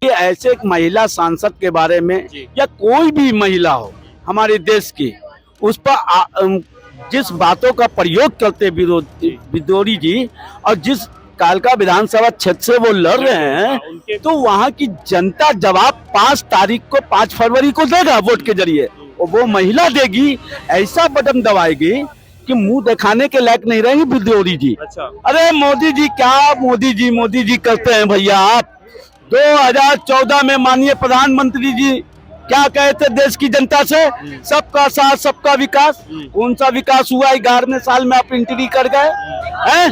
कि ऐसे एक महिला सांसद के बारे में या कोई भी महिला हो हमारे देश की, उस पर जिस बातों का प्रयोग करते विदोरी जी, और जिस कालका विधानसभा क्षेत्र से वो लड़ रहे हैं, तो वहाँ की जनता जवाब 5 तारीख को 5 फरवरी को देगा वोट के जरिए। और वो महिला देगी, ऐसा बटन दबाएगी कि मुंह दिखाने के लायक नहीं रहेंगे विदोरी जी। अच्छा। अरे मोदी जी क्या मोदी जी करते हैं भैया। आप 2014 में माननीय प्रधानमंत्री जी क्या कहे थे देश की जनता से? सबका साथ सबका विकास। कौन सा विकास हुआ? 11वें साल में आप एंट्री कर गए हैं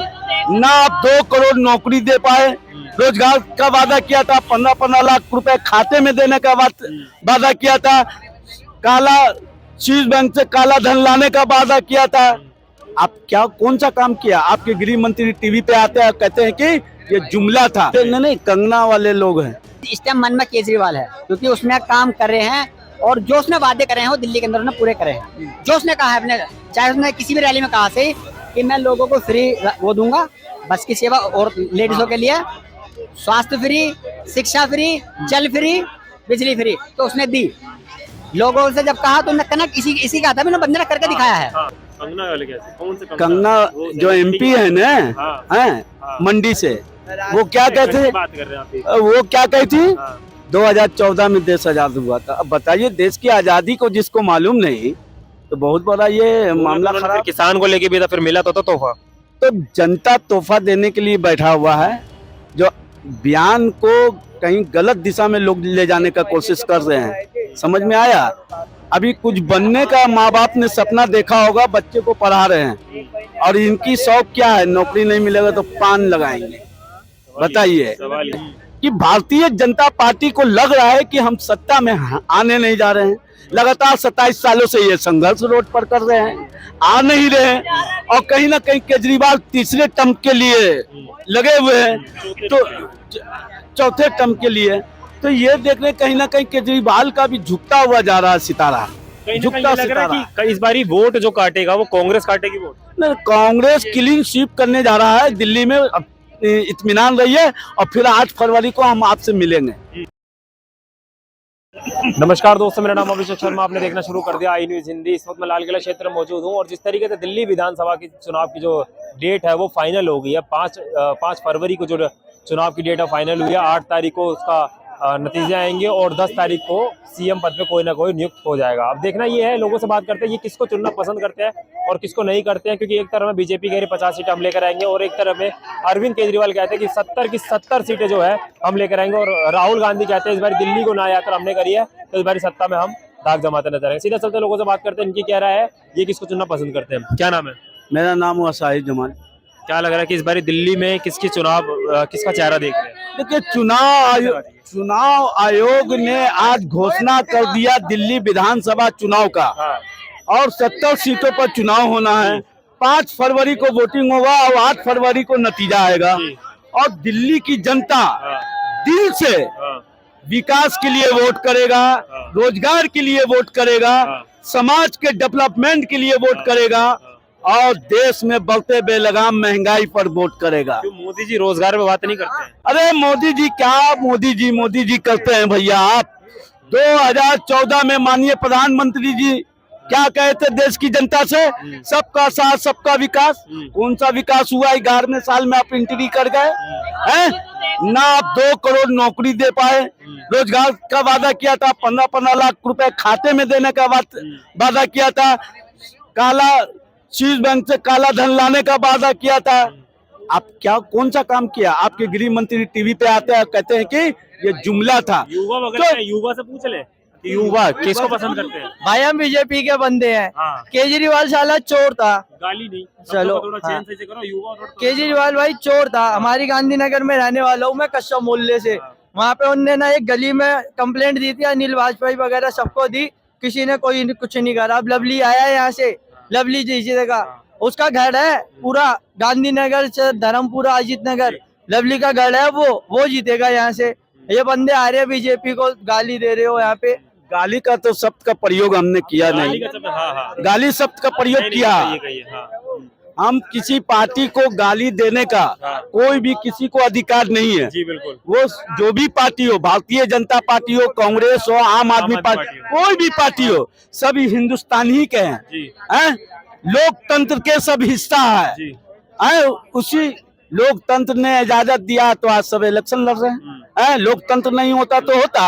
ना। आप 2 करोड़ नौकरी दे पाए। रोजगार का वादा किया था, 15-15 लाख रुपए खाते में देने का वादा किया था। काला शीर्ष बैंक से काला धन लाने का वादा किया था। आप क्या कौन सा काम किया? आपके गृह मंत्री टीवी पे आते हैं, कहते हैं कि ये जुमला था। नहीं, कंगना वाले लोग हैं। इस टाइम मन में केजरीवाल है, क्योंकि उसने काम कर रहे हैं और जो उसने वादे करे हैं वो दिल्ली के अंदर उसने पूरे करे हैं। जो उसने कहा है अपने, चाहे उसने किसी भी रैली में कहा से कि मैं लोगों को फ्री वो दूंगा, बस की सेवा और लेडीजों के लिए, स्वास्थ्य फ्री, शिक्षा फ्री, जल फ्री, बिजली फ्री, तो उसने दी। लोगों से जब कहा तो कनक इसी का था, मैंने बंदे ने करके दिखाया है। कंगना वाले कैसे? कौन से कंगना जो एमपी है ना, मंडी से, वो क्या कहते? बात कर रहे हैं आप? वो क्या कहती थी? 2014 में देश आजाद हुआ था। अब बताइए, देश की आजादी को जिसको मालूम नहीं, तो बहुत बड़ा ये मामला खराब। किसान को लेके भी था, फिर मिला तो तोहफा। तो जनता तोहफा देने के लिए बैठा हुआ है। जो बयान को कहीं गलत दिशा में लोग ले जाने का कोशिश कर रहे हैं, समझ में आया? अभी कुछ बनने का माँ बाप ने सपना देखा होगा, बच्चे को पढ़ा रहे हैं, और इनकी शौक क्या है? नौकरी नहीं मिलेगा तो पान लगाएंगे। बताइए कि भारतीय जनता पार्टी को लग रहा है कि हम सत्ता में आने नहीं जा रहे हैं। लगातार 27 सालों से ये संघर्ष रोड पर कर रहे हैं, आ नहीं रहे हैं, और कहीं ना कहीं केजरीवाल तीसरे टर्म के लिए लगे हुए हैं, तो चौथे टर्म के लिए। तो ये देख रहे कहीं ना कहीं केजरीवाल का भी झुकता हुआ जा रहा है सितारा, झुकता सितारा। इस बारी वोट जो काटेगा वो कांग्रेस काटेगी वोट? नहीं, कांग्रेस क्लीन स्वीप करने जा रहा है दिल्ली में। इत्मीनान रहिए, और फिर 8 फरवरी को हम आपसे मिलेंगे। नमस्कार दोस्तों, मेरा नाम अभिषेक शर्मा। आपने देखना शुरू कर दिया आई न्यूज हिंदी। इस वक्त मैं लाल किला क्षेत्र में मौजूद हूं, और जिस तरीके से दिल्ली विधानसभा की चुनाव की जो डेट है वो फाइनल हो गई है। 5 फरवरी को जो चुनाव की डेट है फाइनल हुई है। 8 तारीख को उसका नतीजे आएंगे, और 10 तारीख को सीएम पद पे कोई ना कोई नियुक्त हो जाएगा। अब देखना ये है, लोगों से बात करते हैं ये किसको चुनना पसंद करते हैं और किसको नहीं करते हैं, क्योंकि एक तरफ में बीजेपी कह रही 50 सीटें हम लेकर आएंगे, और एक तरफ में अरविंद केजरीवाल कहते हैं कि 70 की 70 सीटें जो है हम लेकर आएंगे, और राहुल गांधी कहते हैं इस बार दिल्ली को ना आकर हमने करी है, तो इस बार सत्ता में हम दाग जमाते नजर आएंगे। सीधा चलते लोगों से बात करते हैं, इनकी क्या राय है, ये किसको चुनना पसंद करते हैं। क्या नाम है? मेरा नाम हुआ शाहिद जमान। क्या लग रहा है कि इस बार दिल्ली में किसका चेहरा देख रहे हैं? देखिए, चुनाव आयोग ने आज घोषणा कर दिया दिल्ली विधानसभा चुनाव का, और 70 सीटों पर चुनाव होना है। 5 फरवरी को वोटिंग होगा और 8 फरवरी को नतीजा आएगा, और दिल्ली की जनता दिल से विकास के लिए वोट करेगा, रोजगार के लिए वोट करेगा, समाज के डेवलपमेंट के लिए वोट करेगा, और देश में बढ़ते बेलगाम महंगाई पर वोट करेगा। मोदी जी रोजगार पे बात नहीं करते हैं? अरे मोदी जी क्या मोदी जी करते हैं भैया। आप 2014 में माननीय प्रधानमंत्री जी क्या कहे थे देश की जनता से? सबका साथ सबका विकास। कौन सा विकास हुआ? 11वें साल में आप एंट्री कर गए हैं ना। आप 2 करोड़ नौकरी दे पाए। रोजगार का वादा किया था, 15-15 लाख रुपए खाते में देने का वादा किया था। काला शीर्ष बैंक से काला धन लाने का वादा किया था। आप क्या कौन सा काम किया? आपके गृह मंत्री टीवी पे आते हैं, कहते हैं कि ये जुमला था। युवा वगैरह तो, युवा से पूछ ले, युवा किसको पसंद करते हैं? भाई हम बीजेपी के बंदे हैं। हाँ। केजरीवाल साला चोर था। गाली नहीं, चलो थोड़ा चैन से करो। युवा केजरीवाल भाई चोर था। हमारी गांधीनगर में रहने वाला हूँ मैं, कश्यप मोहल्ले से। वहाँ पे उनने ना एक गली में कंप्लेंट दी थी, अनिल वाजपेयी वगैरह सबको दी, किसी ने कोई कुछ नहीं करा। अब लवली आया है यहाँ से, लवली जी का उसका घर है पूरा गांधीनगर से धर्मपुरा अजीत नगर, लवली का घर है, वो जीतेगा यहाँ से। ये बंदे आ रहे हैं बीजेपी को गाली दे रहे हो यहाँ पे। गाली का तो शब्द का प्रयोग हमने किया नहीं। गाली शब्द का प्रयोग किया। हम किसी पार्टी को गाली देने का कोई भी किसी को अधिकार नहीं है। जी बिल्कुल। वो जो भी पार्टी हो, भारतीय जनता पार्टी हो, कांग्रेस हो, आम आदमी पार्टी, कोई भी पार्टी हो, सभी हिंदुस्तान ही के हैं। जी हैं? लोकतंत्र के सब हिस्सा है। जी हैं? उसी लोकतंत्र ने इजाजत दिया तो आज सब इलेक्शन लड़ रहे हैं। लोकतंत्र नहीं होता तो होता।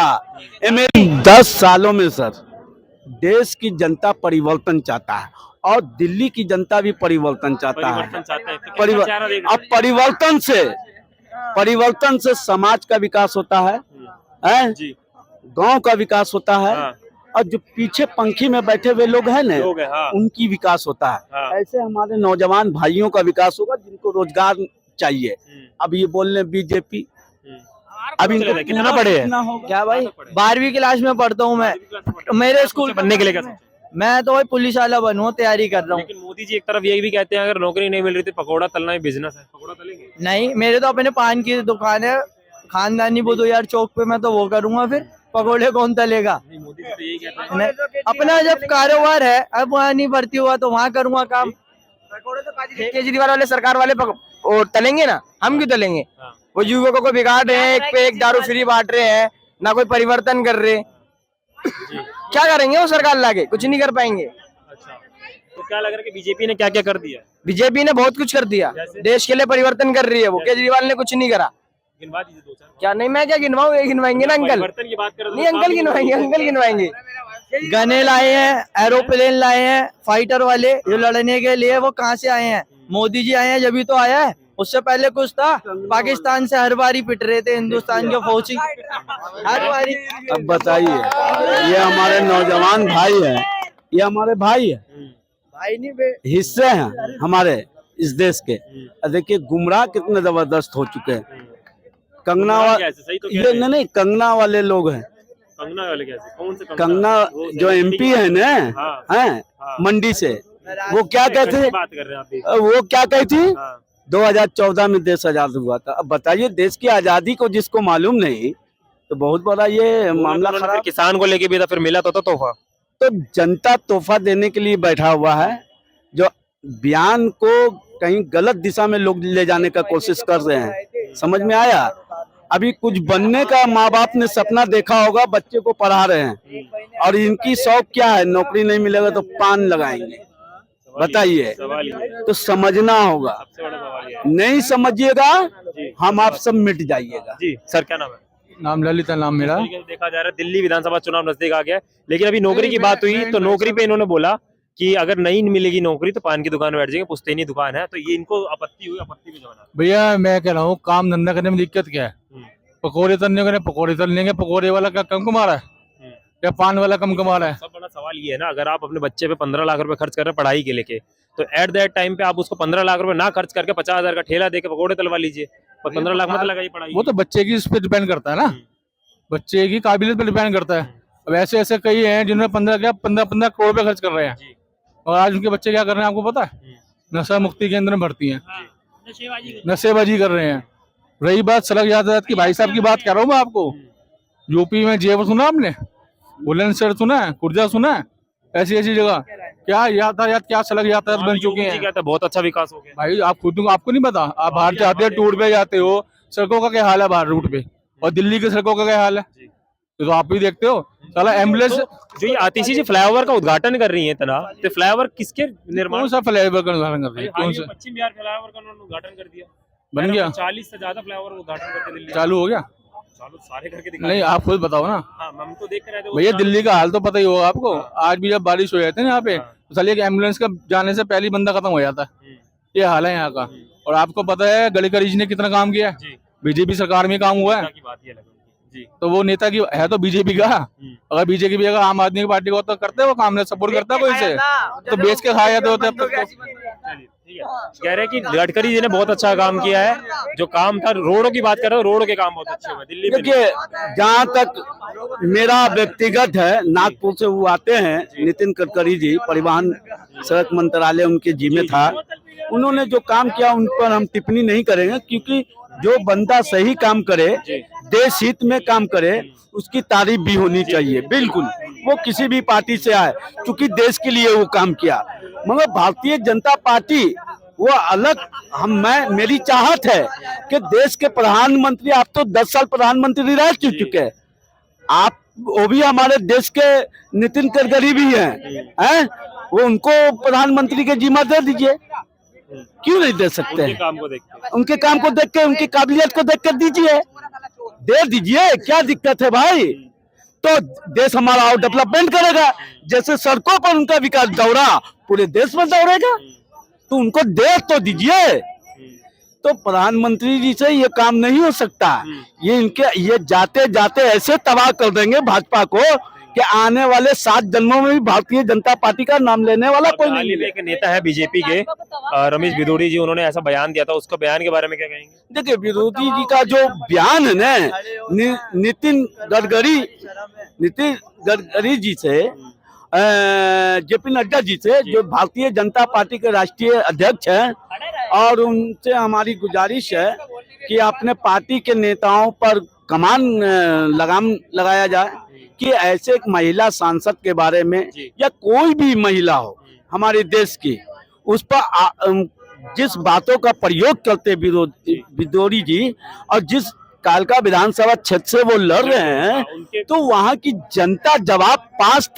ये मेरी 10 सालों में सर देश की जनता परिवर्तन चाहता है और दिल्ली की जनता भी परिवर्तन चाहता है। परिवर्तन चाहते हैं तो कितना चेहरा देख रहे अब परिवर्तन से समाज का विकास होता है, हैं? जी गांव का विकास होता है, हाँ। और जो पीछे पंखी में बैठे हुए लोग हैं ना, लोग हैं, हाँ। उनकी विकास होता है। हाँ। ऐसे हमारे नौजवान भाइयों का विकास होगा जिनको रोजगार चाहिए। अब ये बोल रहे बीजेपी, अभी कितना बड़े हैं? क्या भाई 12वीं क्लास में पढ़ता हूँ मैं। मेरे स्कूल बनने के लिए क्या सोचा? मैं तो भाई पुलिस वाला बनूँ, तैयारी कर रहा हूँ। लेकिन मोदी जी एक तरफ ये भी कहते हैं अगर नौकरी नहीं मिल रही तो पकौड़ा तलना ही बिजनेस है। पकौड़ा तलेंगे? नहीं, मेरे तो अपने पान की दुकान है, खानदानी बुधवार चौक पे, मैं तो वो करूंगा। फिर पकौड़े कौन तलेगा? नहीं, मोदी जी तो यही कहते हैं। नहीं, अपना जब कारोबार है, अब वहाँ नहीं भर्ती हुआ तो वहाँ करूंगा काम। केजरीवाल वाले सरकार वाले और तलेंगे ना, हम क्यों तलेंगे? हाँ। वो युवकों को बिगाड़ रहे हैं, एक पे एक दारू फ्री बांट रहे हैं, ना कोई परिवर्तन कर रहे। क्या करेंगे वो सरकार लाके? कुछ नहीं कर पाएंगे। अच्छा, तो क्या लग रहा है कि बीजेपी ने क्या क्या कर दिया? बीजेपी ने बहुत कुछ कर दिया, देश के लिए परिवर्तन कर रही है वो। केजरीवाल ने कुछ नहीं करा। गिनवा दीजिए 2-4। क्या नहीं, मैं क्या गिनवाऊं? ये गिनवाएंगे ना अंकल। परिवर्तन की बात करें तो नहीं, अंकल गिनवाएंगे, अंकल गिनवाएंगे। गने लाए हैं, एरोप्लेन लाए हैं, फाइटर वाले जो लड़ने के लिए, वो कहाँ से आए हैं? मोदी जी आए हैं जब ही तो आया है। उससे पहले कुछ था? पाकिस्तान से हर बारी पिट रहे थे हिंदुस्तान के फौजी, हर बारी। अब बताइए, ये हमारे नौजवान भाई हैं, ये हमारे भाई है, भाई नहीं बे, हिस्से हैं हमारे इस देश के। देखिए गुमराह कितने जबरदस्त हो चुके हैं। कंगना सही तो ये नहीं, कंगना वाले लोग हैं। कंगना वाले कैसे? कौन से कंगना जो MP है ना, हैं मंडी से, वो क्या कहते हैं? बात कर रहे हैं आप? वो क्या कहती? हाँ। 2014 में देश आजाद हुआ था। अब बताइए, देश की आजादी को जिसको मालूम नहीं तो बहुत बड़ा ये मामला खराब। किसान को लेके भी था, फिर मिला तो तोहफा। तो जनता तोहफा देने के लिए बैठा हुआ है। जो बयान को कहीं गलत दिशा में लोग ले जाने का कोशिश कर रहे हैं, समझ में आया? अभी कुछ बनने का माँ बाप ने सपना देखा होगा, बच्चे को पढ़ा रहे हैं, और इनकी शौक क्या है? नौकरी नहीं मिलेगा तो पान लगाएंगे। बताइए, तो समझना होगा। सबसे बड़ा सवाल ये है। नहीं समझिएगा हम आप सब मिट जाइएगा। जी सर, क्या नाम है? नाम ललित है, नाम मेरा। तरीके से देखा जा रहा है दिल्ली विधानसभा चुनाव नजदीक आ गया है, लेकिन अभी नौकरी की बात हुई तो नौकरी पे इन्होंने बोला कि अगर नहीं मिलेगी नौकरी तो पान की दुकान में बैठ जाएंगे। पुश्तैनी दुकान है, तो ये इनको आपत्ति हुई। आपत्ति पे जवाब भैया मैं कह रहा हूँ, काम धंधा करने में दिक्कत क्या है? पकौड़े तलने के पकौड़े तल लेंगे। पकौड़े वाला क्या कम कमा रहा है या पान वाला कम कमा रहा है? सब बड़ा सवाल ये है ना, अगर आप अपने बच्चे पे 15 लाख रुपए खर्च कर रहे हैं पढ़ाई के लेके, तो एट दैट टाइम पे आप उसको 15 लाख रुपए ना खर्च करके 50,000 का ठेला देके पकौड़े तलवा लीजिए, पर 15 लाख मत लगाइए पढ़ाई। वो तो बच्चे की इस पे डिपेंड करता है ना, बच्चे की काबिलियत पे डिपेंड करता है। अब ऐसे ऐसे कई हैं जिन्होंने 15 करोड़ रुपए खर्च कर रहे हैं, और आज उनके बच्चे क्या कर रहे हैं आपको पता है? नशा मुक्ति केंद्र में भर्ती हैं, नशेबाजी कर रहे हैं। रही बात सड़क यातायात की, भाई साहब की बात कर रहा हूँ मैं आपको। यूपी में जेवर सुना आपने? बुलंदशहर सुना है? खुर्जा सुना है? ऐसी ऐसी जगह क्या यातायात, क्या सड़क यातायात बन चुके हैं। बहुत अच्छा विकास हो गया भाई आप खुद, आपको नहीं पता? आप बाहर जाते हैं, टूर पे जाते हो, सड़कों का क्या हाल है बाहर रूट पे, और दिल्ली की सड़कों का क्या हाल है तो आप भी देखते हो। साला एम्बुलेंस जो ये आतिशी जी फ्लाईओवर का उद्घाटन कर रही है तना, तो फ्लाईओवर किसके निर्माण? कौन सा फ्लाईओवर का उद्घाटन कर रही है? कौन सा? पश्चिम बिहार फ्लाईओवर का उन्होंने उद्घाटन कर दिया, बन गया? 40 से ज्यादा फ्लाईओवर उद्घाटन करके दिल्ली चालू हो गया? चालू सारे करके दिखा। नहीं आप खुद बताओ ना। हाँ, हम तो देख रहे थे भैया दिल्ली का हाल तो पता ही होगा आपको। आज भी जब बारिश हो जाती है यहाँ पे, तो साली एक एम्बुलेंस का जाने से पहले ही बंदा खत्म हो जाता है। ये हाल है यहाँ का। और आपको पता है गडकरी जी ने कितना काम किया है? बीजेपी सरकार में काम हुआ है। तो वो नेता की है तो बीजेपी का। अगर बीजेपी अगर आम आदमी की पार्टी को तो करते वो काम, सपोर्ट करता कोई से, तो बेच के खा जाते होते अब तक तो। कह रहे कि गडकरी जी ने बहुत अच्छा काम किया है। जो काम था, रोडों की बात कर रहे हो, रोड के काम बहुत अच्छे हुए दिल्ली में। देखिए, जहाँ तक मेरा व्यक्तिगत है, नागपुर से वो आते हैं नितिन गडकरी जी, परिवहन सड़क मंत्रालय उनके जिम्मे था। उन्होंने जो काम किया उन पर हम टिप्पणी नहीं करेंगे, क्योंकि जो बंदा सही काम करे, देश हित में काम करे, उसकी तारीफ भी होनी चाहिए। बिल्कुल, वो किसी भी पार्टी से आए, क्योंकि देश के लिए वो काम किया। मगर भारतीय जनता पार्टी वो अलग मेरी चाहत है कि देश के प्रधानमंत्री, आप तो 10 साल प्रधानमंत्री रह चुके हैं, आप वो भी हमारे देश के नितिन गडकरी भी हैं, वो उनको प्रधानमंत्री के जिम्मा दे दीजिए, क्यों नहीं दे सकते हैं? उनके काम को देख के, उनकी काबिलियत को देख कर दीजिए, दे दीजिए, क्या दिक्कत है भाई? तो देश हमारा और डेवलपमेंट करेगा। जैसे सड़कों पर उनका विकास दौड़ा, पूरे देश में दौड़ेगा, तो उनको दे तो दीजिए। तो प्रधानमंत्री जी से ये काम नहीं हो सकता। ये जाते जाते ऐसे तबाह कर देंगे भाजपा को कि आने वाले 7 जन्मों में भी भारतीय जनता पार्टी का नाम लेने वाला कोई नहीं है। एक नेता है बीजेपी के रमेश भिदोड़ी जी, उन्होंने ऐसा बयान दिया था, उसको बयान के बारे में क्या कहेंगे? देखिए, विरोधी जी का जो बयान है ना, नितिन गडकरी जी से, जेपी नड्डा जी से, जो भारतीय जनता पार्टी के राष्ट्रीय अध्यक्ष हैं, और उनसे हमारी गुजारिश है कि अपने पार्टी के नेताओं पर कमान लगाम लगाया जाए कि ऐसे एक महिला सांसद के बारे में, या कोई भी महिला हो हमारे देश की, उस पर जिस बातों का प्रयोग करते भिदोड़ी जी, और जिस कालका विधानसभा क्षेत्र से वो लड़ रहे हैं, तो वहाँ की जनता जवाब 5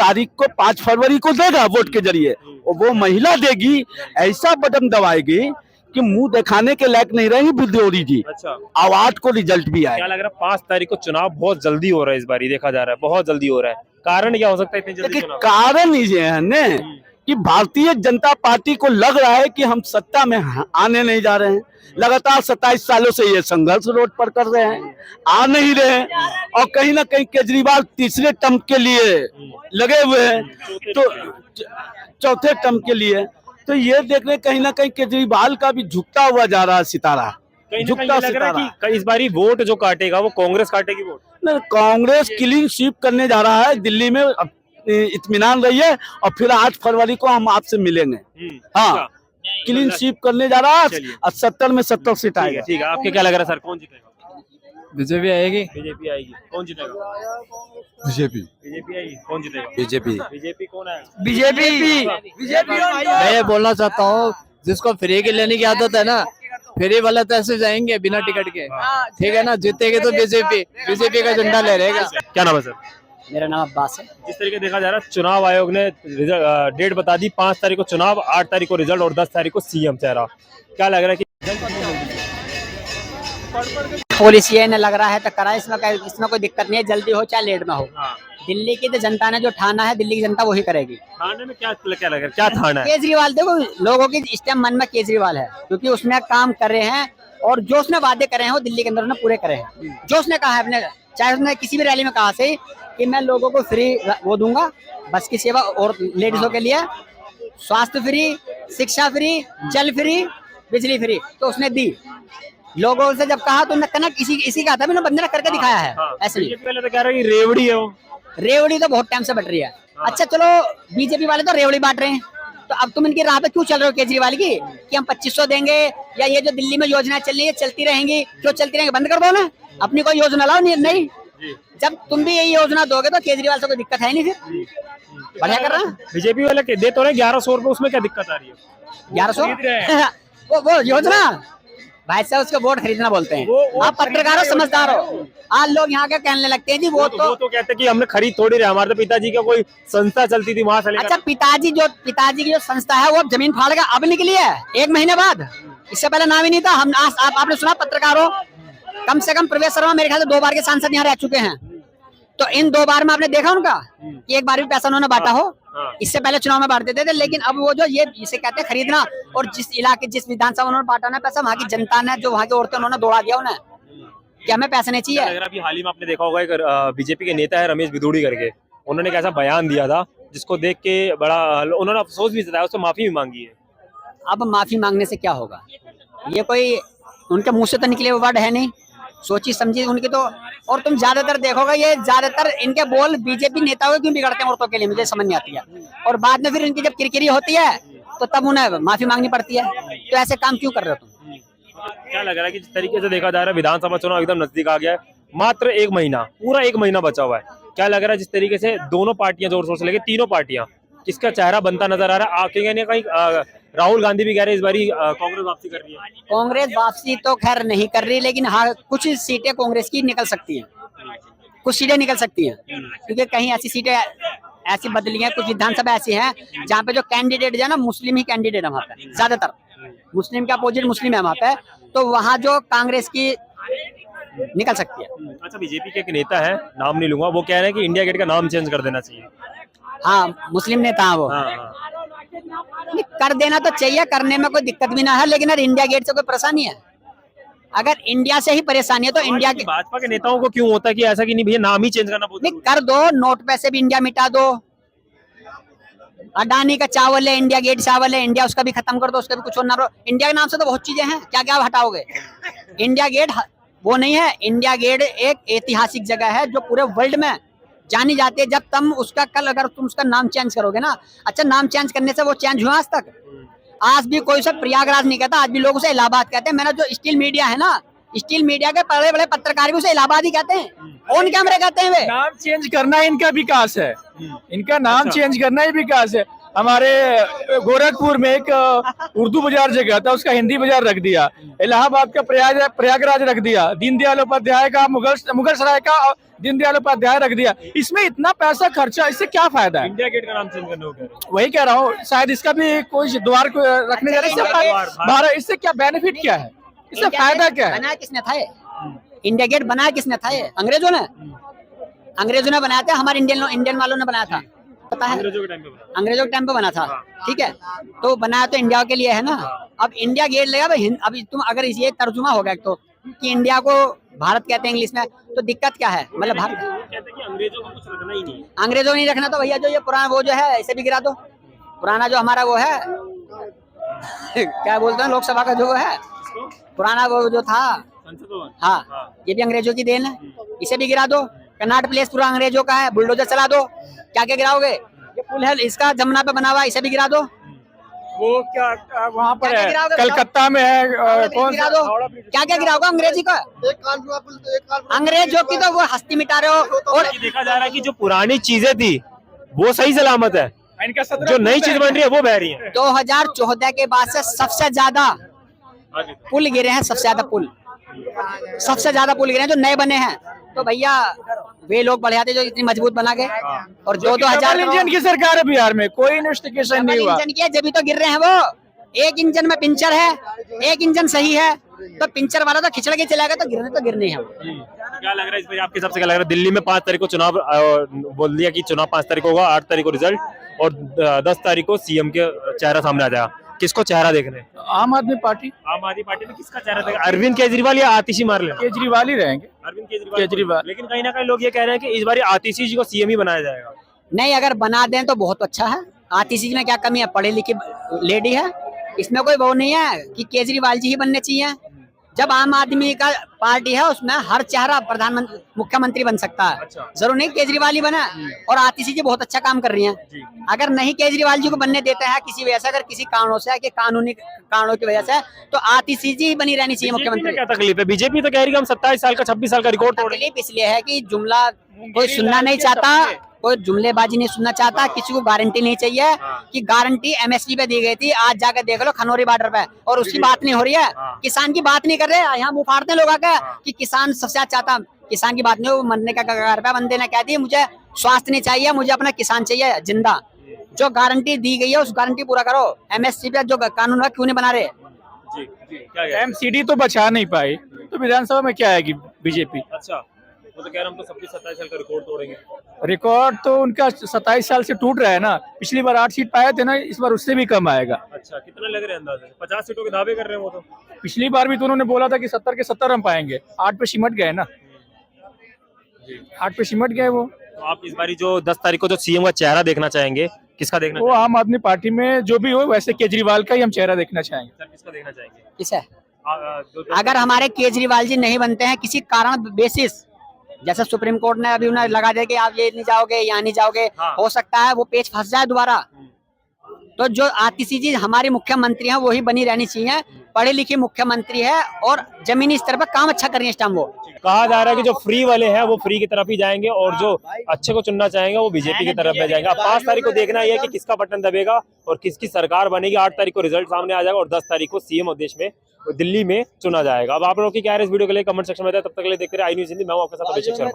फरवरी को देगा वोट के जरिए। वो महिला देगी, ऐसा बटन दबाएगी कि मुंह दिखाने के लायक नहीं रहेंगे भिदोड़ी जी। अच्छा, आवाज को रिजल्ट भी आए। क्या लग रहा है 5 तारीख को चुनाव बहुत जल्दी हो रहा है? इस बार देखा जा रहा है बहुत जल्दी हो रहा है, कारण क्या हो सकता है इतनी जल्दी चुनाव? कारण ये है ने कि भारतीय जनता पार्टी को लग रहा है कि हम सत्ता में आने नहीं जा रहे हैं। लगातार 27 सालों से ये संघर्ष रोड पर कर रहे हैं, आ नहीं रहे हैं, और कहीं ना कहीं केजरीवाल तीसरे टर्म के लिए लगे हुए हैं, तो चौथे टर्म के लिए। तो ये देख रहे कहीं ना कहीं केजरीवाल का भी झुकता हुआ जा रहा है सितारा, झुकता सितारा। इस बारी वोट जो काटेगा वो कांग्रेस काटेगी वोट? नहीं, कांग्रेस क्लीन स्वीप करने जा रहा है दिल्ली में। इत्मीनान रहिए, और फिर 8 फरवरी को हम आपसे मिलेंगे। हाँ, क्लीन स्वीप करने जा रहा है, और 70 में 70 सीट आएगा। ठीक है, आपके क्या लग रहा है सर, कौन जीतेगा? बीजेपी आएगी। बीजेपी आएगी। कौन जीतेगा? बीजेपी। बीजेपी आएगी। कौन जीतेगा? बीजेपी। बीजेपी कौन आएगा? बीजेपी। मैं ये बोलना चाहता हूँ, जिसको फ्री के लेने की आदत है ना, फ्री वाले तो ऐसे जाएंगे बिना टिकट के, ठीक है ना? जीतेगी तो बीजेपी का झंडा ले रहेगा। क्या नाम है सर? मेरा नाम अब्बास है। जिस तरीके देखा जा रहा है, चुनाव आयोग ने डेट बता दी, 5 तारीख को चुनाव, 8 तारीख को रिजल्ट, और 10 तारीख को सीएम चेहरा। क्या लग रहा है कि पॉलिसी है, लग रहा है तो करा, इसमें कोई दिक्कत नहीं है, जल्दी हो चाहे लेट में हो। दिल्ली की तो जनता ने जो ठाना है, दिल्ली की जनता वही करेगी। थाने में क्या लग रहा है, क्या थाना है? केजरीवाल, देखो लोगों की इस टाइम मन में केजरीवाल है, क्योंकि उसने काम कर रहे हैं, और जो उसने वादे करे हैं वो दिल्ली के अंदर उसने पूरे करे हैं। जो उसने कहा है अपने, चाहे उसने किसी भी रैली में कहा से कि मैं लोगों को फ्री वो दूंगा, बस की सेवा, और लेडीजों के लिए स्वास्थ्य फ्री, शिक्षा फ्री, जल फ्री, बिजली फ्री, तो उसने दी। लोगों से जब कहा तो कनक इसी का था, मैंने बंदे ने करके दिखाया है। ऐसे पहले तो कह रहा है कि रेवड़ी है वो। रेवड़ी तो बहुत टाइम से बट रही है। अच्छा चलो, बीजेपी वाले तो रेवड़ी बांट रहे हैं, तो अब तुम इनकी राह पे क्यों चल रहे हो केजरीवाल की, कि हम 2500 देंगे, या ये जो दिल्ली में योजना चल रही है चलती रहेंगी, क्यों चलती रहेंगी? बंद कर दो ना, अपनी कोई योजना लाओ। नहीं, जब तुम भी यही योजना दोगे तो केजरीवाल से कोई दिक्कत है नहीं, फिर बढ़िया कर रहा है। बीजेपी वाले दे तो रहे 1100 रुपए, उसमें क्या दिक्कत आ रही है? 1100 वो योजना, भाई साहब उसको वोट खरीदना बोलते हैं। आप पत्रकार हो, समझदार हो। आज लोग यहाँ के कहने लगते हैं जी वो तो कहते हैं कि हमने खरीद थोड़ी रहे, हमारे तो पिताजी का कोई संस्था चलती थी, वहां से लेकर। अच्छा, पिताजी की जो संस्था है वो अब जमीन फाड़ के अब निकली है 1 महीने बाद, इससे पहले नाम ही नहीं था। हम आपने सुना, पत्रकार हो, कम से कम प्रवेश शर्मा मेरे ख्याल से 2 बार के सांसद यहाँ रह चुके हैं, तो इन 2 बार में आपने देखा उनका कि एक बार भी पैसा उन्होंने बांटा हो? इससे पहले चुनाव में बांट देते थे, लेकिन अब वो जो ये इसे कहते हैं खरीदना, और जिस इलाके, जिस विधानसभा उन्होंने बांटा ना पैसा, वहाँ की जनता ने, जो वहाँ की औरतें, उन्होंने दौड़ा दिया उन्हें कि हमें पैसे नहीं चाहिए। अगर अभी हाल ही में आपने देखा होगा, एक बीजेपी के नेता है रमेश भिदोड़ी करके, उन्होंने एक ऐसा बयान दिया था जिसको देख के बड़ा उन्होंने अफसोस भी जताया, उससे माफी भी मांगी है। अब माफी मांगने से क्या होगा? ये कोई उनके मुंह से तो निकले हुए वर्ड है नहीं, सोची समझी उनकी तो। और तुम ज्यादातर देखोगे, ये ज्यादातर इनके बोल बीजेपी नेताओं क्यों बिगड़ते हैं औरतों के लिए, मुझे समझ नहीं आती है। और बाद में फिर इनकी जब किरकिरी होती है तो तब उन्हें माफी मांगनी पड़ती है। तो ऐसे काम क्यों कर रहे हो तुम? क्या लग रहा है कि जिस तरीके से देखा जा रहा है, विधानसभा चुनाव एकदम नजदीक आ गया है, मात्र 1 महीना, पूरा 1 महीना बचा हुआ है। क्या लग रहा है जिस तरीके से दोनों पार्टियां जोर शोर से लेके, तीनों पार्टियां, किसका चेहरा बनता नजर आ रहा है? कहीं राहुल गांधी भी कह रहे हैं इस बारी कांग्रेस वापसी कर रही है। कांग्रेस वापसी तो खैर नहीं कर रही, लेकिन हाँ कुछ सीटें कांग्रेस की निकल सकती हैं, कुछ सीटें निकल सकती हैं, क्योंकि कहीं ऐसी सीटें ऐसी बदली हैं, कुछ विधानसभा ऐसी हैं जहाँ पे जो कैंडिडेट जो है ना मुस्लिम ही कैंडिडेट है वहाँ पे, ज्यादातर मुस्लिम का अपोजिट मुस्लिम है वहाँ पे, तो वहाँ जो कांग्रेस की निकल सकती है। अच्छा, बीजेपी के एक नेता है, नाम नहीं लूंगा, वो कह रहे हैं कि इंडिया गेट का नाम चेंज कर देना चाहिए। हाँ मुस्लिम नेता है वो। हाँ, हाँ। नहीं, कर देना तो चाहिए, करने में कोई दिक्कत भी ना है, लेकिन यार इंडिया गेट से कोई परेशानी है, अगर इंडिया से ही परेशानी है तो इंडिया के भाजपा के नेताओं को क्यों होता है कि ऐसा कि नहीं भैया नाम ही चेंज करना बहुत नहीं कर दो, नोट पे से भी इंडिया मिटा दो, अडानी का चावल है, इंडिया गेट चावल है, इंडिया उसका भी खत्म कर दो, उसका भी कुछ और ना, इंडिया के नाम से तो बहुत चीजें हैं, क्या क्या हटाओगे। इंडिया गेट वो नहीं है, इंडिया गेट एक ऐतिहासिक जगह है जो पूरे वर्ल्ड में जानी जाती है। जब तुम उसका कल अगर तुम उसका नाम चेंज करोगे ना, अच्छा नाम चेंज करने से वो चेंज हुआ आज तक? आज भी कोई सब प्रयागराज नहीं कहता, आज भी लोग उसे इलाहाबाद कहते हैं। मैंने जो स्टील मीडिया है ना, स्टील मीडिया के बड़े बड़े पत्रकार भी उसे इलाहाबाद ही कहते हैं, ऑन कैमरे कहते हैं वे। नाम चेंज करना इनका विकास है, इनका नाम चेंज करना ही विकास है। हमारे गोरखपुर में एक उर्दू बाजार जगह था, उसका हिंदी बाजार रख दिया, इलाहाबाद का प्रयागराज रख दिया, दीनदयाल उपाध्याय का मुगल सराय का दीनदयाल उपाध्याय रख दिया। इसमें इतना पैसा खर्चा, इससे क्या फायदा है? इंडिया गेट का नाम चेंज करने को वही कह रहा हूँ, शायद इसका भी कोई द्वार को रखने जा रहे हैं, इससे क्या बेनिफिट क्या है, इससे फायदा क्या है? बनाया किसने था ये? इंडिया गेट बनाया किसने था ये? अंग्रेजों ने, अंग्रेजों ने बनाया था, हमारे इंडियन वालों ने बनाया था, पता है, अंग्रेजों के टाइम पे बना था, ठीक है, तो बनाया तो इंडिया के लिए है ना। अब इंडिया गेट लगा, अभी तुम अगर ये तर्जुमा हो गया तो कि इंडिया को भारत कहते हैं इंग्लिश में, तो दिक्कत क्या है? मतलब भारत कहते हैं कि अंग्रेजों को कुछ रखना ही नहीं है। अंग्रेजों को नहीं रखना, तो भैया जो ये पुराना वो जो है इसे भी गिरा दो, पुराना जो हमारा वो है क्या बोलते हैं लोकसभा का जो है पुराना वो जो था, हाँ ये भी अंग्रेजों की देन है, इसे भी गिरा दो। कनाट प्लेस पूरा अंग्रेजों का है, बुलडोजर चला दो, क्या क्या गिराओगे? ये पुल है इसका जमुना पे बना हुआ, इसे भी गिरा दो। वो क्या वहाँ पर क्या है, गिराओगे? कलकत्ता में है, कौन गिरा दो, क्या क्या गिराओगे अंग्रेजी का? अंग्रेजों की तो वो हस्ती मिटा रहे हो। और देखा जा रहा है कि जो पुरानी चीजें थी वो सही सलामत है, जो नई चीज बन रही है वो बह रही है। 2014 के बाद से सबसे ज्यादा पुल गिरे हैं, सबसे ज्यादा पुल, सबसे ज्यादा पुल गिरे हैं जो नए बने हैं। तो भैया वे लोग बढ़ जाते जो इतनी मजबूत बना के, और 2-2 इंजन की सरकार है बिहार में, कोई इन्वेस्टिगेशन नहीं हुआ। इंजन की है जब तो गिर रहे हैं वो, एक इंजन में पिंचर है, एक इंजन सही है, तो पिंचर वाला तो खिंचड़ के चला गया, तो गिरने हैं। क्या लग रहा है इस बार आपके हिसाब से, क्या लग रहा है? दिल्ली में 5 तारीख को चुनाव बोल दिया कि चुनाव 5 तारीख को होगा, 8 तारीख को रिजल्ट, और 10 तारीख को सीएम के चेहरा सामने आ जाएगा। किसको चेहरा देखने? आम आदमी पार्टी। आम आदमी पार्टी में किसका चेहरा देखा? अरविंद केजरीवाल या आतिशी मार ले? केजरीवाल ही रहेंगे। अरविंद केजरीवाल। लेकिन कहीं ना कहीं लोग ये कह रहे हैं कि इस बार आतिशी जी को सीएम ही बनाया जाएगा। नहीं, अगर बना दें तो बहुत अच्छा है। आतिशी जी में क्या कमी है? पढ़ी लिखी लेडी है, इसमें कोई वो नहीं है कि केजरीवाल जी ही बनने चाहिए। जब आम आदमी का पार्टी है उसमें हर चेहरा प्रधानमंत्री मुख्यमंत्री बन सकता है। अच्छा। जरूर नहीं केजरीवाल ही बना, और आतिशी जी बहुत अच्छा काम कर रही हैं। अगर नहीं केजरीवाल जी को बनने देते हैं किसी वजह से, अगर किसी कारणों से कि कानूनी कारणों की वजह से, तो आतिशी जी ही बनी रहनी चाहिए मुख्यमंत्री। क्या तकलीफ है? बीजेपी तो कह रही है कि हम 27 साल का 26 साल का रिकॉर्ड तोड़े। तकलीफ इसलिए है कि जुमला कोई सुनना नहीं चाहता, कोई जुमलेबाजी नहीं सुनना चाहता, किसी को गारंटी नहीं चाहिए कि गारंटी एमएसपी पे दी गई थी, आज जाकर देख लो खनौरी बॉर्डर पे, और उसकी बात नहीं हो रही है। किसान की बात नहीं कर रहे, यहाँ मुंह फाड़ते लोग आके कि किसान सबसे अच्छा चाहता, किसान की बात नहीं, वो मरने का कगार पे। बंदे ने कह दी मुझे स्वास्थ्य नहीं चाहिए, मुझे अपना किसान चाहिए जिंदा। जो गारंटी दी गई है उस गारंटी पूरा करो। एमएसपी पे जो कानून है क्यों नहीं बना रहे? एमसीडी तो बचा नहीं पाई, तो विधानसभा में क्या आएगी बीजेपी? अच्छा, वो तो कह रहे हम तो 27 साल का रिकॉर्ड तोड़ेंगे। रिकॉर्ड तो उनका 27 साल से टूट रहा है ना। पिछली बार 8 सीट पाए थे ना, इस बार उससे भी कम आएगा। अच्छा, कितना लग रहे हैं अंदाजे? 50 सीटों के दावे कर रहे हैं वो तो। पिछली बार भी तो उन्होंने बोला था कि 70 के 70 हम पाएंगे, 8 पे सिमट गए ना, 8 पे सिमट गए वो। तो आप इस बारी जो 10 तारीख को जो सीएम का चेहरा देखना चाहेंगे, किसका देखना वो आम आदमी पार्टी में जो भी हो, वैसे केजरीवाल का ही हम चेहरा देखना चाहेंगे। सर, किसका देखना चाहेंगे? किसे? अगर हमारे केजरीवाल जी नहीं बनते हैं किसी कारण बेसिस, जैसे सुप्रीम कोर्ट ने अभी उन्हें लगा दिया कि आप ये नहीं जाओगे, यहाँ नहीं जाओगे, हो सकता है वो पेच फंस जाए दोबारा। तो जो आतिशी जी हमारी मुख्यमंत्री हैं वो ही बनी रहनी चाहिए, पढ़े लिखे मुख्यमंत्री है और जमीनी स्तर पर काम अच्छा करेंगे इस टाइम वो। कहा जा रहा है कि जो फ्री वाले हैं वो फ्री की तरफ ही जाएंगे और जो अच्छे को चुनना चाहेंगे वो बीजेपी की तरफ में जाएंगे। अब 5 तारीख को देखना ये है कि किसका बटन दबेगा और किसकी सरकार बनेगी। 8 तारीख को रिजल्ट सामने आ जाएगा और 10 तारीख को सीएम देश में दिल्ली में चुना जाएगा। अब आप लोगों की क्या है इस वीडियो के लिए कमेंट सेक्शन में बताएं। तब तक के लिए देखते रहिए आई न्यूज़ हिंदी। मैं हूं आपके साथ अभिषेक शर्मा।